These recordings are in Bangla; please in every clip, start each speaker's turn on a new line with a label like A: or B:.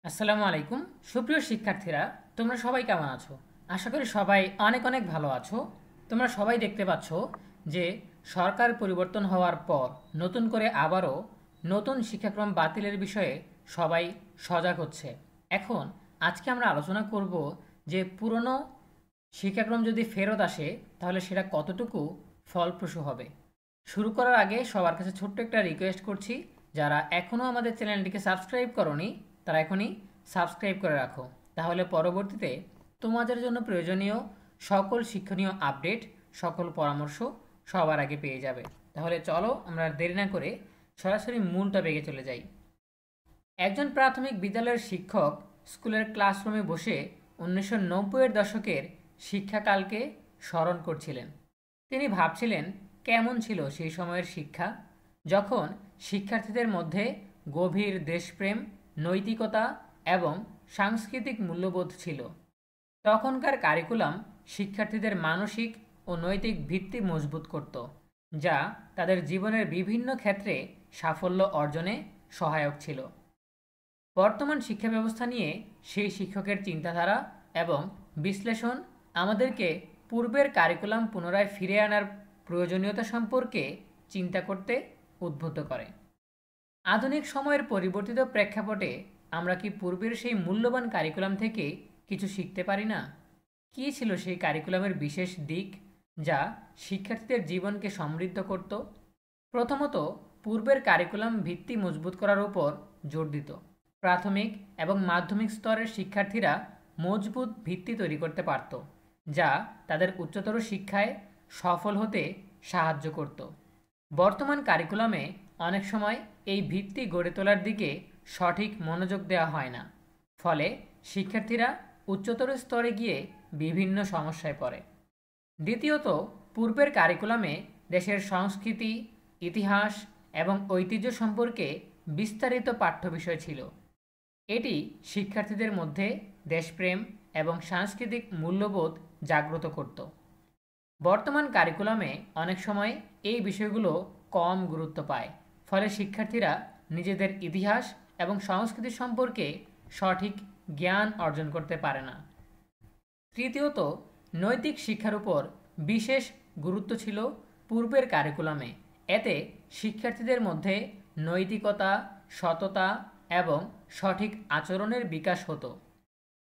A: আসসালামু আলাইকুম। সুপ্রিয় শিক্ষার্থীরা, তোমরা সবাই কেমন আছো? আশা করি সবাই অনেক অনেক ভালো আছো। তোমরা সবাই দেখতে পাচ্ছ যে সরকার পরিবর্তন হওয়ার পর নতুন করে আবারও নতুন শিক্ষাক্রম বাতিলের বিষয়ে সবাই সজাগ হচ্ছে। এখন আজকে আমরা আলোচনা করব যে পুরনো শিক্ষাক্রম যদি ফেরত আসে তাহলে সেটা কতটুকু ফলপ্রসূ হবে। শুরু করার আগে সবার কাছে ছোট্ট একটা রিকোয়েস্ট করছি, যারা এখনও আমাদের চ্যানেলটিকে সাবস্ক্রাইব করনি তারা এখনই সাবস্ক্রাইব করে রাখো, তাহলে পরবর্তীতে তোমাদের জন্য প্রয়োজনীয় সকল শিক্ষণীয় আপডেট, সকল পরামর্শ সবার আগে পেয়ে যাবে। তাহলে চলো আমরা আর দেরি না করে সরাসরি মূল টপিকে চলে যাই। একজন প্রাথমিক বিদ্যালয়ের শিক্ষক স্কুলের ক্লাসরুমে বসে 1990-এর দশকের শিক্ষাকালকে স্মরণ করছিলেন। তিনি ভাবছিলেন কেমন ছিল সেই সময়ের শিক্ষা, যখন শিক্ষার্থীদের মধ্যে গভীর দেশপ্রেম, নৈতিকতা এবং সাংস্কৃতিক মূল্যবোধ ছিল। তখনকার কারিকুলাম শিক্ষার্থীদের মানসিক ও নৈতিক ভিত্তি মজবুত করত, যা তাদের জীবনের বিভিন্ন ক্ষেত্রে সাফল্য অর্জনে সহায়ক ছিল। বর্তমান শিক্ষা ব্যবস্থা নিয়ে সেই শিক্ষকের চিন্তাধারা এবং বিশ্লেষণ আমাদেরকে পূর্বের কারিকুলাম পুনরায় ফিরে আনার প্রয়োজনীয়তা সম্পর্কে চিন্তা করতে উদ্বুদ্ধ করে। আধুনিক সময়ের পরিবর্তিত প্রেক্ষাপটে আমরা কি পূর্বের সেই মূল্যবান কারিকুলাম থেকে কিছু শিখতে পারি না? কী ছিল সেই কারিকুলামের বিশেষ দিক যা শিক্ষার্থীদের জীবনকে সমৃদ্ধ করত? প্রথমত, পূর্বের কারিকুলাম ভিত্তি মজবুত করার উপর জোর দিত। প্রাথমিক এবং মাধ্যমিক স্তরের শিক্ষার্থীরা মজবুত ভিত্তি তৈরি করতে পারত, যা তাদের উচ্চতর শিক্ষায় সফল হতে সাহায্য করত। বর্তমান কারিকুলামে অনেক সময় এই ভিত্তি গড়ে তোলার দিকে সঠিক মনোযোগ দেওয়া হয় না, ফলে শিক্ষার্থীরা উচ্চতর স্তরে গিয়ে বিভিন্ন সমস্যায় পড়ে। দ্বিতীয়ত, পূর্বের কারিকুলামে দেশের সংস্কৃতি, ইতিহাস এবং ঐতিহ্য সম্পর্কে বিস্তারিত পাঠ্য বিষয় ছিল। এটি শিক্ষার্থীদের মধ্যে দেশপ্রেম এবং সাংস্কৃতিক মূল্যবোধ জাগ্রত করত। বর্তমান কারিকুলামে অনেক সময় এই বিষয়গুলো কম গুরুত্ব পায়, ফলে শিক্ষার্থীরা নিজেদের ইতিহাস এবং সংস্কৃতি সম্পর্কে সঠিক জ্ঞান অর্জন করতে পারে না। তৃতীয়ত, নৈতিক শিক্ষার উপর বিশেষ গুরুত্ব ছিল পূর্বের কারিকুলামে। এতে শিক্ষার্থীদের মধ্যে নৈতিকতা, সততা এবং সঠিক আচরণের বিকাশ হতো।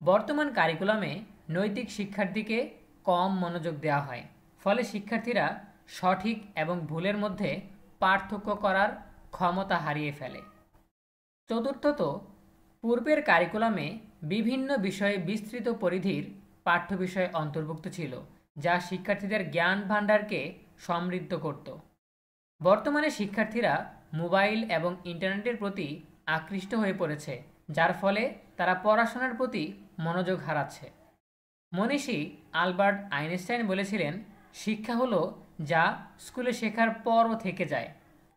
A: বর্তমান কারিকুলামে নৈতিক শিক্ষার দিকে কম মনোযোগ দেওয়া হয়, ফলে শিক্ষার্থীরা সঠিক এবং ভুলের মধ্যে পার্থক্য করার ক্ষমতা হারিয়ে ফেলে। চতুর্থত, পূর্বের কারিকুলামে বিভিন্ন বিষয়ে বিস্তৃত পরিধির পাঠ্য বিষয় অন্তর্ভুক্ত ছিল, যা শিক্ষার্থীদের জ্ঞান ভাণ্ডারকে সমৃদ্ধ করত। বর্তমানে শিক্ষার্থীরা মোবাইল এবং ইন্টারনেটের প্রতি আকৃষ্ট হয়ে পড়েছে, যার ফলে তারা পড়াশোনার প্রতি মনোযোগ হারাচ্ছে। মনীষী আলবার্ট আইনস্টাইন বলেছিলেন, শিক্ষা হলো যা স্কুলে শেখার পরও থেকে যায়।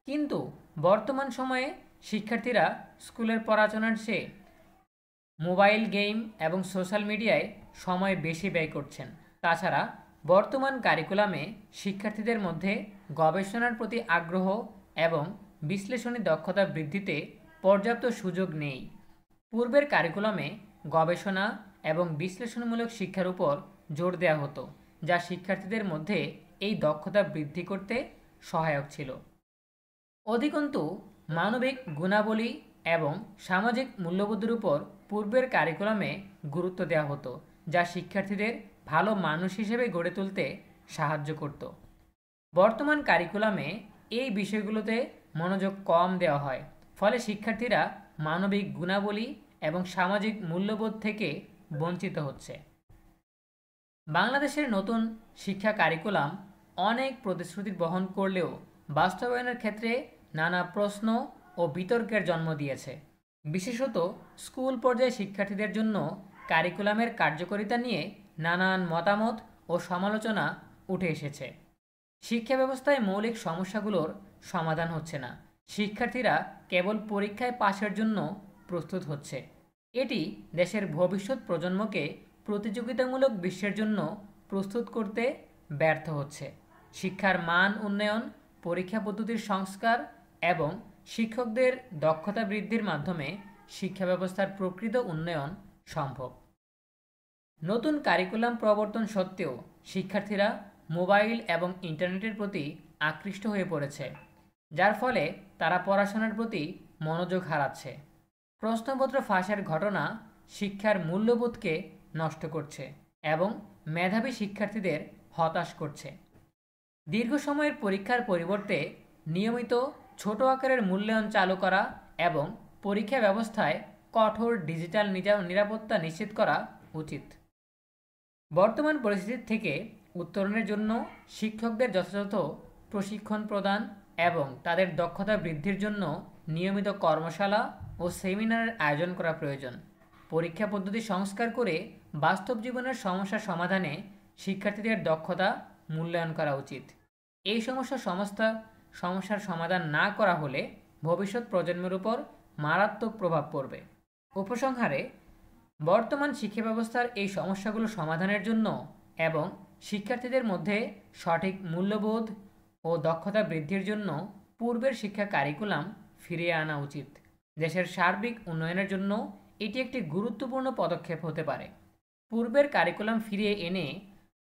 A: কিন্তু বর্তমান সময়ে শিক্ষার্থীরা স্কুলের পড়াশোনার চেয়ে মোবাইল গেম এবং সোশ্যাল মিডিয়ায় সময় বেশি ব্যয় করছেন। তাছাড়া বর্তমান কারিকুলামে শিক্ষার্থীদের মধ্যে গবেষণার প্রতি আগ্রহ এবং বিশ্লেষণী দক্ষতা বৃদ্ধিতে পর্যাপ্ত সুযোগ নেই। পূর্বের কারিকুলামে গবেষণা এবং বিশ্লেষণমূলক শিক্ষার উপর জোর দেওয়া হতো, যা শিক্ষার্থীদের মধ্যে এই দক্ষতা বৃদ্ধি করতে সহায়ক ছিল। অধিকন্তু মানবিক গুণাবলী এবং সামাজিক মূল্যবোধের উপর পূর্বের কারিকুলামে গুরুত্ব দেওয়া হতো, যা শিক্ষার্থীদের ভালো মানুষ হিসেবে গড়ে তুলতে সাহায্য করত। বর্তমান কারিকুলামে এই বিষয়গুলোতে মনোযোগ কম দেওয়া হয়, ফলে শিক্ষার্থীরা মানবিক গুণাবলী এবং সামাজিক মূল্যবোধ থেকে বঞ্চিত হচ্ছে। বাংলাদেশের নতুন শিক্ষা কারিকুলাম অনেক প্রতিশ্রুতি বহন করলেও বাস্তবায়নের ক্ষেত্রে নানা প্রশ্ন ও বিতর্কের জন্ম দিয়েছে। বিশেষত স্কুল পর্যায়ে শিক্ষার্থীদের জন্য কারিকুলামের কার্যকারিতা নিয়ে নানান মতামত ও সমালোচনা উঠে এসেছে। শিক্ষা ব্যবস্থায় মৌলিক সমস্যাগুলোর সমাধান হচ্ছে না। শিক্ষার্থীরা কেবল পরীক্ষায় পাশের জন্য প্রস্তুত হচ্ছে। এটি দেশের ভবিষ্যৎ প্রজন্মকে প্রতিযোগিতামূলক বিশ্বের জন্য প্রস্তুত করতে ব্যর্থ হচ্ছে। শিক্ষার মান উন্নয়ন, পরীক্ষা পদ্ধতির সংস্কার এবং শিক্ষকদের দক্ষতা বৃদ্ধির মাধ্যমে শিক্ষা ব্যবস্থার প্রকৃত উন্নয়ন সম্ভব। নতুন কারিকুলাম প্রবর্তন সত্ত্বেও শিক্ষার্থীরা মোবাইল এবং ইন্টারনেটের প্রতি আকৃষ্ট হয়ে পড়েছে, যার ফলে তারা পড়াশোনার প্রতি মনোযোগ হারাচ্ছে। প্রশ্নপত্র ফাঁসের ঘটনা শিক্ষার মূল্যবোধকে নষ্ট করছে এবং মেধাবী শিক্ষার্থীদের হতাশ করছে। দীর্ঘ সময়ের পরীক্ষার পরিবর্তে নিয়মিত ছোট আকারের মূল্যায়ন চালু করা এবং পরীক্ষা ব্যবস্থায় কঠোর ডিজিটাল নিরাপত্তা নিশ্চিত করা উচিত। বর্তমান পরিস্থিতি থেকে উত্তরণের জন্য শিক্ষকদের যথাযথ প্রশিক্ষণ প্রদান এবং তাদের দক্ষতা বৃদ্ধির জন্য নিয়মিত কর্মশালা ও সেমিনারের আয়োজন করা প্রয়োজন। পরীক্ষা পদ্ধতি সংস্কার করে বাস্তব জীবনের সমস্যা সমাধানে শিক্ষার্থীদের দক্ষতা মূল্যায়ন করা উচিত। এই সমস্যার সমাধান না করা হলে ভবিষ্যৎ প্রজন্মের উপর মারাত্মক প্রভাব পড়বে। উপসংহারে, বর্তমান শিক্ষা ব্যবস্থার এই সমস্যাগুলো সমাধানের জন্য এবং শিক্ষার্থীদের মধ্যে সঠিক মূল্যবোধ ও দক্ষতা বৃদ্ধির জন্য পূর্বের শিক্ষা কারিকুলাম ফিরিয়ে আনা উচিত। দেশের সার্বিক উন্নয়নের জন্য এটি একটি গুরুত্বপূর্ণ পদক্ষেপ হতে পারে। পূর্বের কারিকুলাম ফিরিয়ে এনে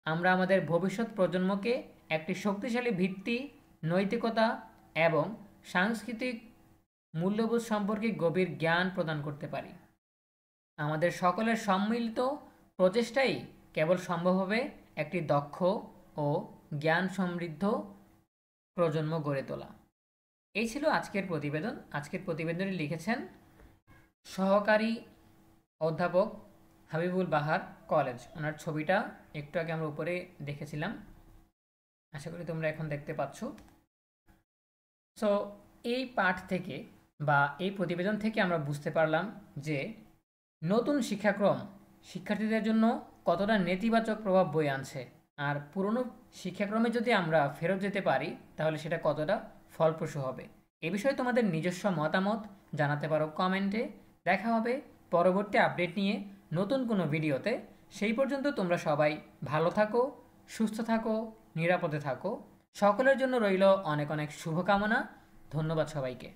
A: আমরা আমাদের ভবিষ্যৎ প্রজন্মকে একটি শক্তিশালী ভিত্তি, নৈতিকতা এবং সাংস্কৃতিক মূল্যবোধ সম্পর্কে গভীর জ্ঞান প্রদান করতে পারি। আমাদের সকলের সম্মিলিত প্রচেষ্টাই কেবল সম্ভব হবে একটি দক্ষ ও জ্ঞান সমৃদ্ধ প্রজন্ম গড়ে তোলা। এই ছিল আজকের প্রতিবেদন। আজকের প্রতিবেদনটি লিখেছেন সহকারী অধ্যাপক হাবিবুল বাহার কলেজ। ওনার ছবিটা একটু আগে আমরা উপরে দেখেছিলাম, আশা করি তোমরা এখন দেখতে পাচ্ছ। সো এই পাঠ থেকে বা এই প্রতিবেদন থেকে আমরা বুঝতে পারলাম যে নতুন শিক্ষাক্রম শিক্ষার্থীদের জন্য কতটা নেতিবাচক প্রভাব বয়ে আনছে, আর পুরনো শিক্ষাক্রমে যদি আমরা ফেরত যেতে পারি তাহলে সেটা কতটা ফলপ্রসূ হবে। এ বিষয়ে তোমাদের নিজস্ব মতামত জানাতে পারো কমেন্টে। দেখা হবে পরবর্তী আপডেট নিয়ে নতুন কোনো ভিডিওতে। সেই পর্যন্ত তোমরা সবাই ভালো থাকো, সুস্থ থাকো, নিরাপদে থাকো। সকলের জন্য রইল অনেক অনেক শুভকামনা। ধন্যবাদ সবাইকে।